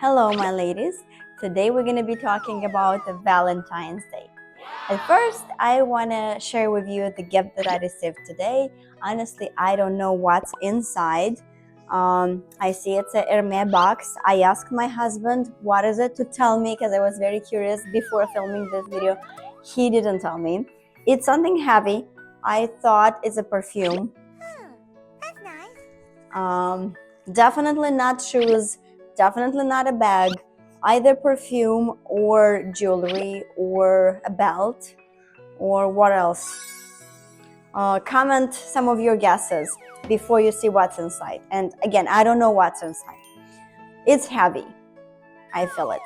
Hello, my ladies. Today we're going to be talking about Valentine's Day. At first, I want to share with you the gift that I received today. Honestly, I don't know what's inside. I see it's a Hermès box. I asked my husband what is it to tell me because I was very curious before filming this video. He didn't tell me. It's something heavy. I thought it's a perfume. That's nice. Definitely not shoes, definitely not a bag, either perfume or jewelry or a belt or what else. Comment some of your guesses before you see what's inside. And again, I don't know what's inside. It's heavy. I feel it.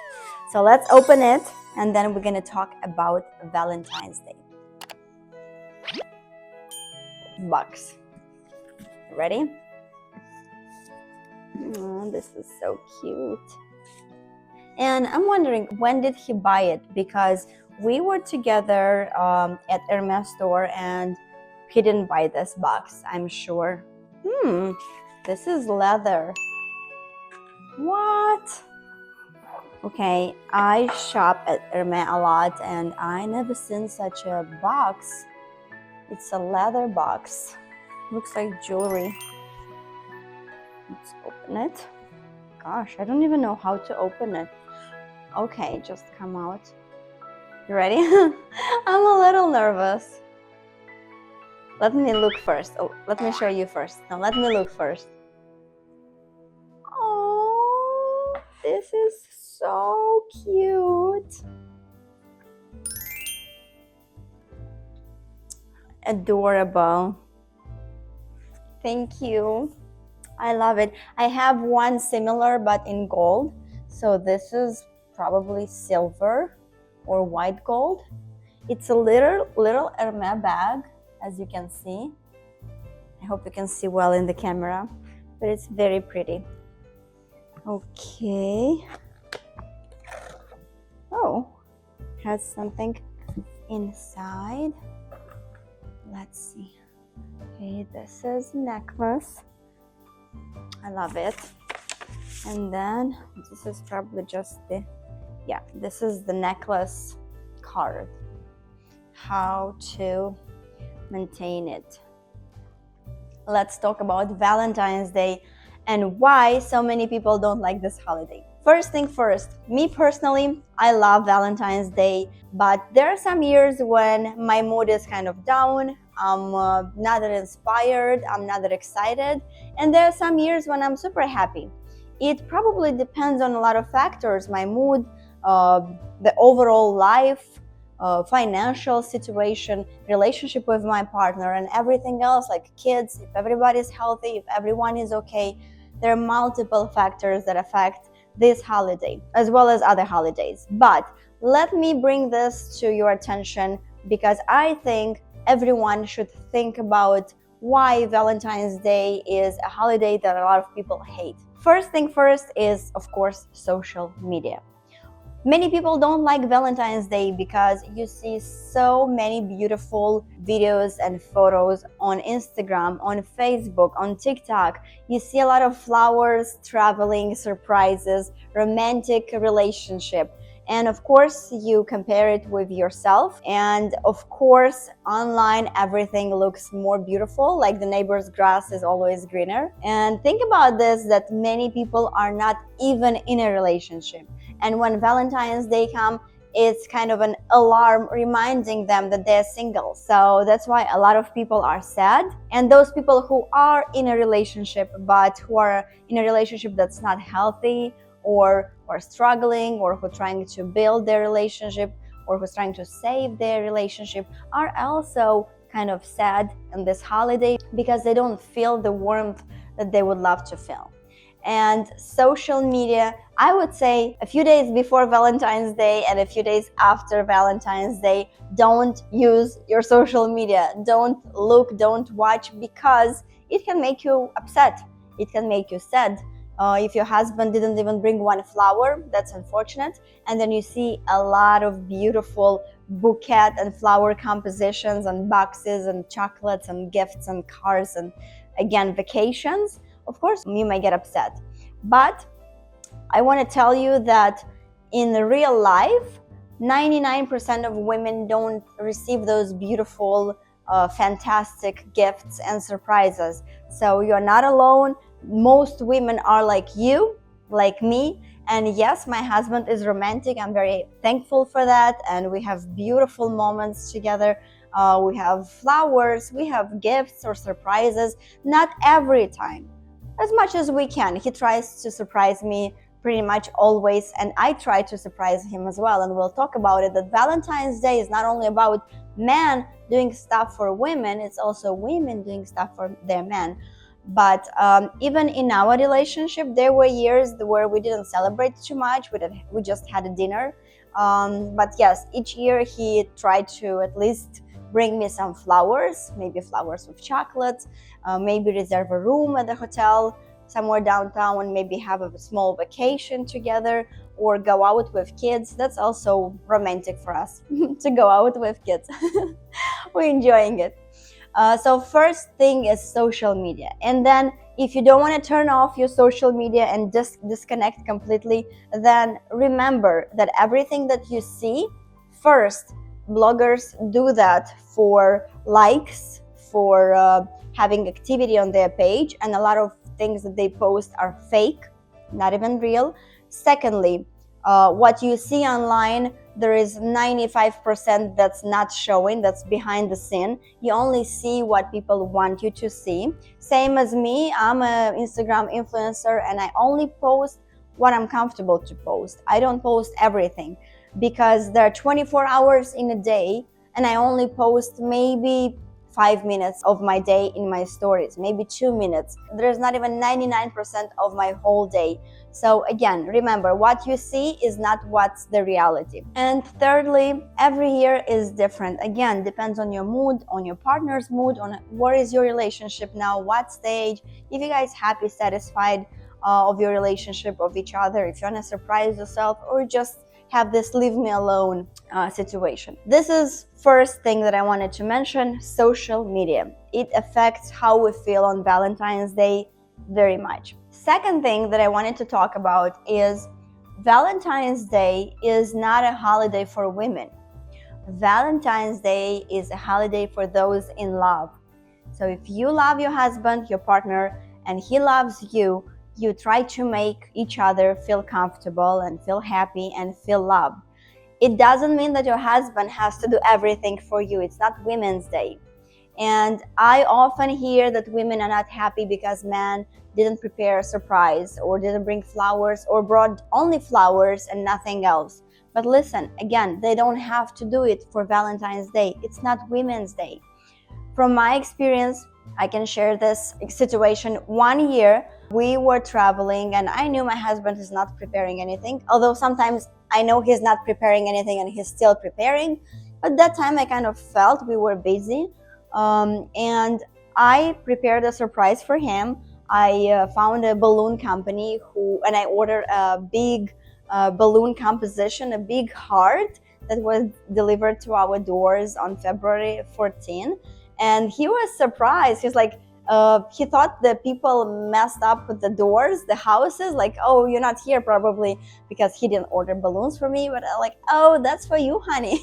So let's open it and then we're going to talk about Valentine's Day. Box. Ready? Oh, this is so cute. And I'm wondering, when did he buy it? Because we were together at Hermès store and he didn't buy this box, I'm sure. This is leather. What? Okay, I shop at Hermès a lot and I never seen such a box. It's a leather box. Looks like jewelry. Let's open it. Gosh, I don't even know how to open it. Okay, just come out. You ready? I'm a little nervous. Let me look first. Oh, let me show you first. No, let me look first. Oh, this is so cute. Adorable. Thank you. I love it. I have one similar but in gold. So this is probably silver or white gold. It's a little Hermès bag, as you can see. I hope you can see well in the camera, but it's very pretty. Okay. Oh, has something inside. Let's see. Okay, this is necklace. I love it. And then this is probably just this is the necklace card. How to maintain it. Let's talk about Valentine's Day and why so many people don't like this holiday. First thing first, me personally, I love Valentine's Day, but there are some years when my mood is kind of down. I'm not that inspired, I'm not that excited, and there are some years when I'm super happy. It probably depends on a lot of factors, my mood, the overall life, financial situation, relationship with my partner, and everything else, like kids, if everybody's healthy, if everyone is okay. There are multiple factors that affect this holiday, as well as other holidays. But let me bring this to your attention because I think everyone should think about why Valentine's Day is a holiday that a lot of people hate. First thing first is, of course, social media. Many people don't like Valentine's Day because you see so many beautiful videos and photos on Instagram, on Facebook, on TikTok. You see a lot of flowers, traveling, surprises, romantic relationship. And of course, you compare it with yourself. And of course, online, everything looks more beautiful, like the neighbor's grass is always greener. And think about this, that many people are not even in a relationship. And when Valentine's Day comes, it's kind of an alarm reminding them that they're single. So that's why a lot of people are sad. And those people who are in a relationship, but who are in a relationship that's not healthy, or are struggling, or who are trying to build their relationship, or who's trying to save their relationship, are also kind of sad in this holiday because they don't feel the warmth that they would love to feel. And social media, I would say a few days before Valentine's Day and a few days after Valentine's Day, don't use your social media. Don't look, don't watch, because it can make you upset. It can make you sad. If your husband didn't even bring one flower, that's unfortunate. And then you see a lot of beautiful bouquet and flower compositions and boxes and chocolates and gifts and cars and, again, vacations. Of course, you might get upset. But I want to tell you that in real life, 99% of women don't receive those beautiful, fantastic gifts and surprises. So you're not alone. Most women are like you, like me. And yes, my husband is romantic. I'm very thankful for that. And we have beautiful moments together. We have flowers, we have gifts or surprises. Not every time, as much as we can. He tries to surprise me pretty much always, and I try to surprise him as well. And we'll talk about it, that Valentine's Day is not only about men doing stuff for women, it's also women doing stuff for their men. But even in our relationship, there were years where we didn't celebrate too much. We just had a dinner. But yes, each year he tried to at least bring me some flowers, maybe flowers with chocolate, maybe reserve a room at the hotel somewhere downtown, and maybe have a small vacation together, or go out with kids. That's also romantic for us to go out with kids. We're enjoying it. So first thing is social media. And then if you don't want to turn off your social media and disconnect completely, then remember that everything that you see, first, bloggers do that for likes, for having activity on their page, and a lot of things that they post are fake, not even real. Secondly, what you see online, there is 95% that's not showing, that's behind the scene. You only see what people want you to see. Same as me, I'm an Instagram influencer, and I only post what I'm comfortable to post. I don't post everything, because there are 24 hours in a day, and I only post maybe 5 minutes of my day in my stories, maybe 2 minutes. There's not even 99% of my whole day. So again, remember, what you see is not what's the reality. And thirdly, every year is different. Again, depends on your mood, on your partner's mood, on where is your relationship now, what stage, if you guys happy, satisfied of your relationship, of each other, if you want to surprise yourself, or just have this leave me alone situation. This is first thing that I wanted to mention, social media. It affects how we feel on Valentine's Day very much. Second thing that I wanted to talk about is Valentine's Day is not a holiday for women. Valentine's Day is a holiday for those in love. So if you love your husband, your partner, and he loves you, you try to make each other feel comfortable and feel happy and feel loved. It doesn't mean that your husband has to do everything for you. It's not Women's Day. And I often hear that women are not happy because men didn't prepare a surprise, or didn't bring flowers, or brought only flowers and nothing else. But listen, again, they don't have to do it for Valentine's Day. It's not Women's Day. From my experience, I can share this situation. One year we were traveling, and I knew my husband is not preparing anything, although sometimes I know he's not preparing anything and he's still preparing. But that time I kind of felt we were busy, and I prepared a surprise for him. I found a balloon company and I ordered a big balloon composition, a big heart that was delivered to our doors on February 14. And he was surprised. He's like, he thought the people messed up with the doors, the houses, like, oh, you're not here probably because he didn't order balloons for me. But I'm like, oh, that's for you, honey.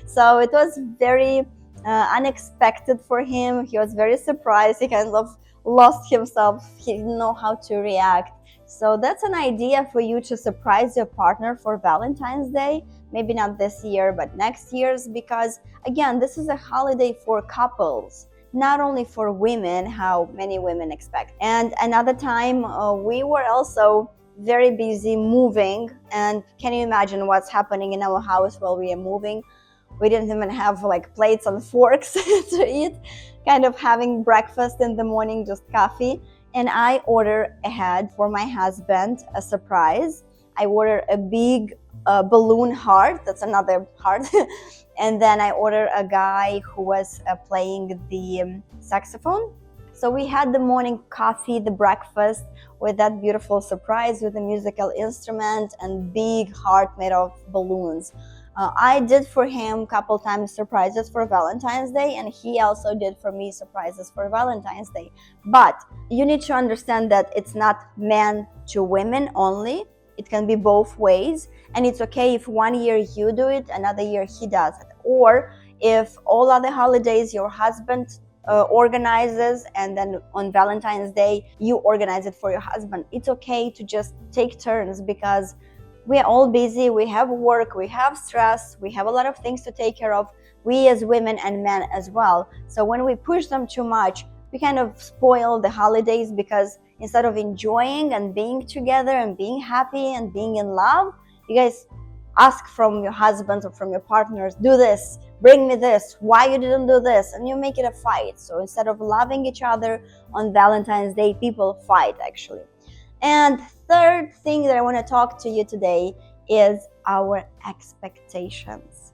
So it was very unexpected for him. He was very surprised. He kind of lost himself. He didn't know how to react. So that's an idea for you to surprise your partner for Valentine's Day. Maybe not this year, but next year's, because again, this is a holiday for couples, not only for women, how many women expect. And another time, we were also very busy moving. And can you imagine what's happening in our house while we are moving? We didn't even have like plates and forks to eat, kind of having breakfast in the morning, just coffee. And I ordered ahead for my husband a surprise. I ordered a big balloon heart, that's another heart. And then I ordered a guy who was playing the saxophone. So we had the morning coffee, the breakfast, with that beautiful surprise with a musical instrument and big heart made of balloons. I did for him a couple times surprises for Valentine's Day, and he also did for me surprises for Valentine's Day. But you need to understand that it's not men to women only. It can be both ways, and it's okay if one year you do it, another year he does it. Or if all other holidays your husband organizes, and then on Valentine's Day you organize it for your husband. It's okay to just take turns, because we are all busy, we have work, we have stress, we have a lot of things to take care of, we as women and men as well. So when we push them too much, we kind of spoil the holidays, because instead of enjoying and being together and being happy and being in love, you guys ask from your husbands or from your partners, do this, bring me this, why you didn't do this, and you make it a fight. So instead of loving each other on Valentine's Day, people fight actually. And third thing that I want to talk to you today is our expectations.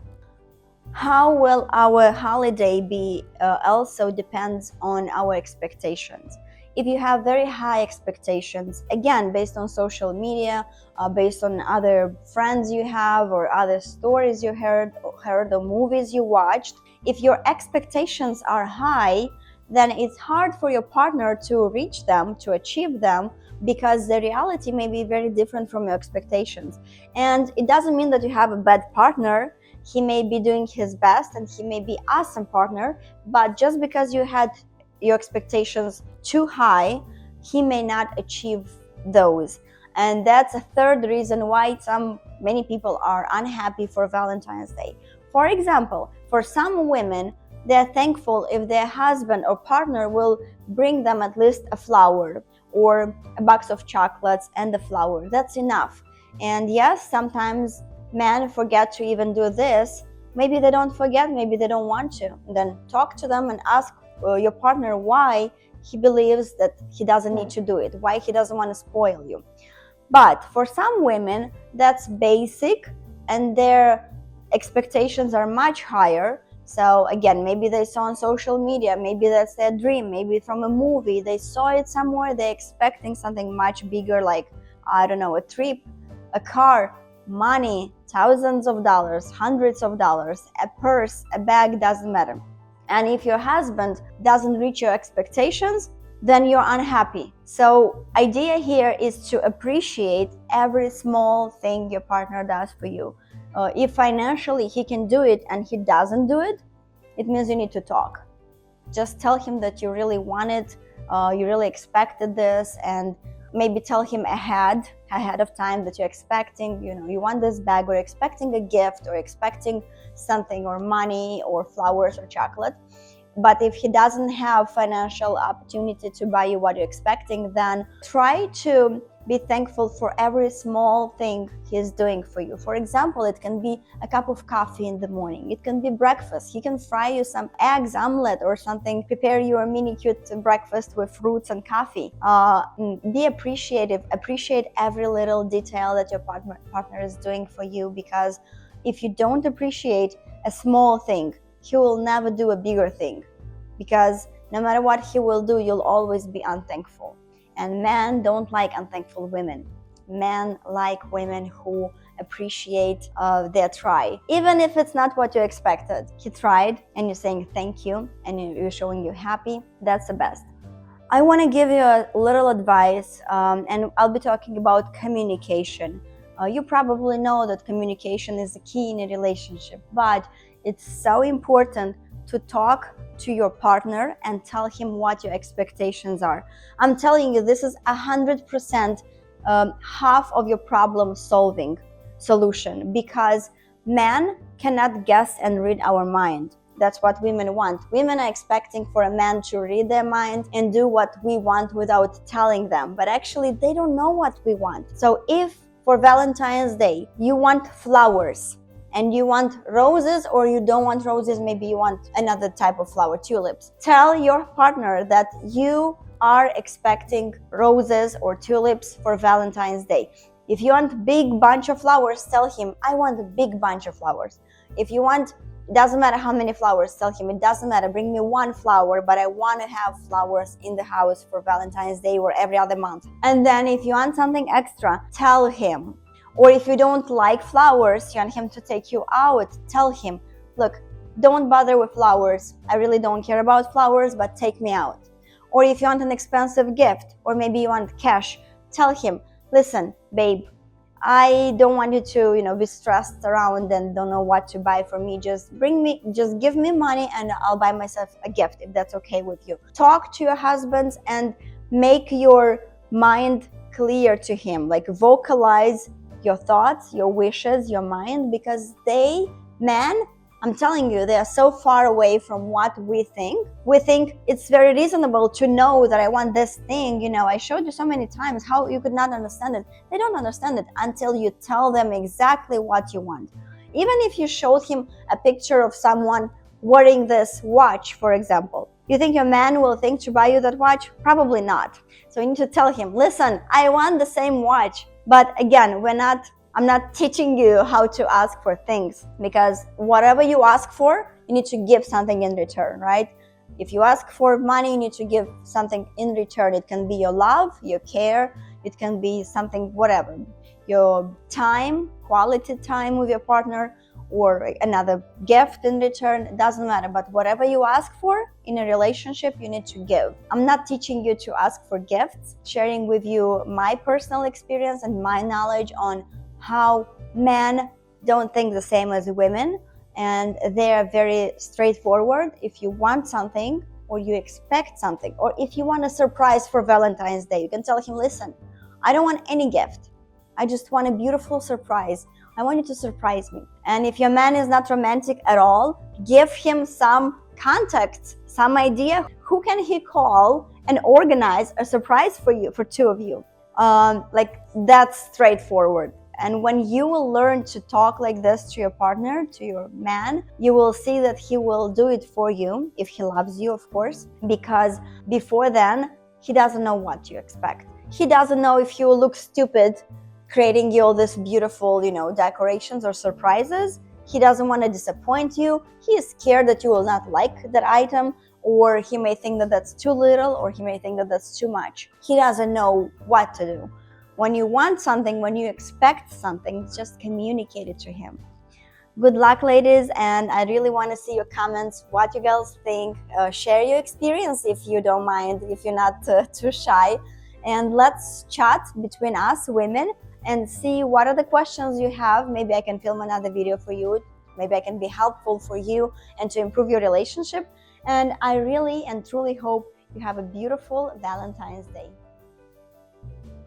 How will our holiday be also depends on our expectations. If you have very high expectations, again, based on social media, based on other friends you have or other stories you heard or movies you watched, if your expectations are high, then it's hard for your partner to reach them, to achieve them, because the reality may be very different from your expectations. And it doesn't mean that you have a bad partner. He may be doing his best and he may be an awesome partner, but just because you had your expectations too high, he may not achieve those. And that's a third reason why many people are unhappy for Valentine's Day. For example, for some women, they're thankful if their husband or partner will bring them at least a flower or a box of chocolates and a flower. That's enough. And yes, sometimes men forget to even do this. Maybe they don't forget, maybe they don't want to. Then talk to them and ask your partner why he believes that he doesn't need to do it, why he doesn't want to spoil you. But for some women, that's basic and their expectations are much higher. So again, maybe they saw on social media, maybe that's their dream, maybe from a movie, they saw it somewhere, they're expecting something much bigger, like, I don't know, a trip, a car, money, thousands of dollars, hundreds of dollars, a purse, a bag, doesn't matter. And if your husband doesn't reach your expectations, then you're unhappy. So idea here is to appreciate every small thing your partner does for you. If financially he can do it and he doesn't do it, it means you need to talk. Just tell him that you really want it, you really expected this, and maybe tell him ahead of time that you're expecting, you want this bag, or expecting a gift, or expecting something, or money, or flowers, or chocolate. But if he doesn't have financial opportunity to buy you what you're expecting, then try to be thankful for every small thing he's doing for you. For example, it can be a cup of coffee in the morning. It can be breakfast. He can fry you some eggs, omelet, or something, prepare you a mini cute breakfast with fruits and coffee. Be appreciative. Appreciate every little detail that your partner is doing for you, because if you don't appreciate a small thing, he will never do a bigger thing, because no matter what he will do, you'll always be unthankful. And men don't like unthankful women. Men like women who appreciate their try. Even if it's not what you expected. He tried and you're saying thank you and you're showing you're happy. That's the best. I want to give you a little advice, and I'll be talking about communication. You probably know that communication is the key in a relationship, but it's so important to talk to your partner and tell him what your expectations are. I'm telling you, this is 100% half of your problem solving solution, because men cannot guess and read our mind. That's what women want. Women are expecting for a man to read their mind and do what we want without telling them, but actually they don't know what we want. So if for Valentine's Day you want flowers, and you want roses, or you don't want roses, maybe you want another type of flower, tulips. Tell your partner that you are expecting roses or tulips for Valentine's Day. If you want a big bunch of flowers, tell him, I want a big bunch of flowers. If you want, it doesn't matter how many flowers, tell him, it doesn't matter, bring me one flower, but I want to have flowers in the house for Valentine's Day or every other month. And then if you want something extra, tell him. Or if you don't like flowers, you want him to take you out, tell him, look, don't bother with flowers. I really don't care about flowers, but take me out. Or if you want an expensive gift, or maybe you want cash, tell him, listen, babe, I don't want you to, be stressed around and don't know what to buy for me. Just give me money and I'll buy myself a gift if that's okay with you. Talk to your husbands and make your mind clear to him. Like vocalize your thoughts, your wishes, your mind, because men, I'm telling you, they are so far away from what we think. We think it's very reasonable to know that I want this thing. I showed you so many times how you could not understand it. They don't understand it until you tell them exactly what you want. Even if you showed him a picture of someone wearing this watch, for example, you think your man will think to buy you that watch? Probably not. So you need to tell him, listen, I want the same watch. But again, I'm not teaching you how to ask for things, because whatever you ask for, you need to give something in return, right? If you ask for money, you need to give something in return. It can be your love, your care, it can be something, whatever. Your time, quality time with your partner, or another gift in return, it doesn't matter. But whatever you ask for in a relationship, you need to give. I'm not teaching you to ask for gifts, sharing with you my personal experience and my knowledge on how men don't think the same as women, and they are very straightforward. If you want something or you expect something, or if you want a surprise for Valentine's Day, you can tell him, listen, I don't want any gift. I just want a beautiful surprise. I want you to surprise me. And if your man is not romantic at all, give him some contacts, some idea. Who can he call and organize a surprise for you, for two of you? That's straightforward. And when you will learn to talk like this to your partner, to your man, you will see that he will do it for you, if he loves you, of course, because before then, he doesn't know what you expect. He doesn't know if he will look stupid creating you all this beautiful, decorations or surprises. He doesn't want to disappoint you. He is scared that you will not like that item, or he may think that that's too little, or he may think that that's too much. He doesn't know what to do. When you want something, when you expect something, just communicate it to him. Good luck, ladies, and I really want to see your comments, what you girls think. Share your experience if you don't mind, if you're not too shy. And let's chat between us women and see what are the questions you have. Maybe I can film another video for you. Maybe I can be helpful for you and to improve your relationship. And I really and truly hope you have a beautiful Valentine's Day.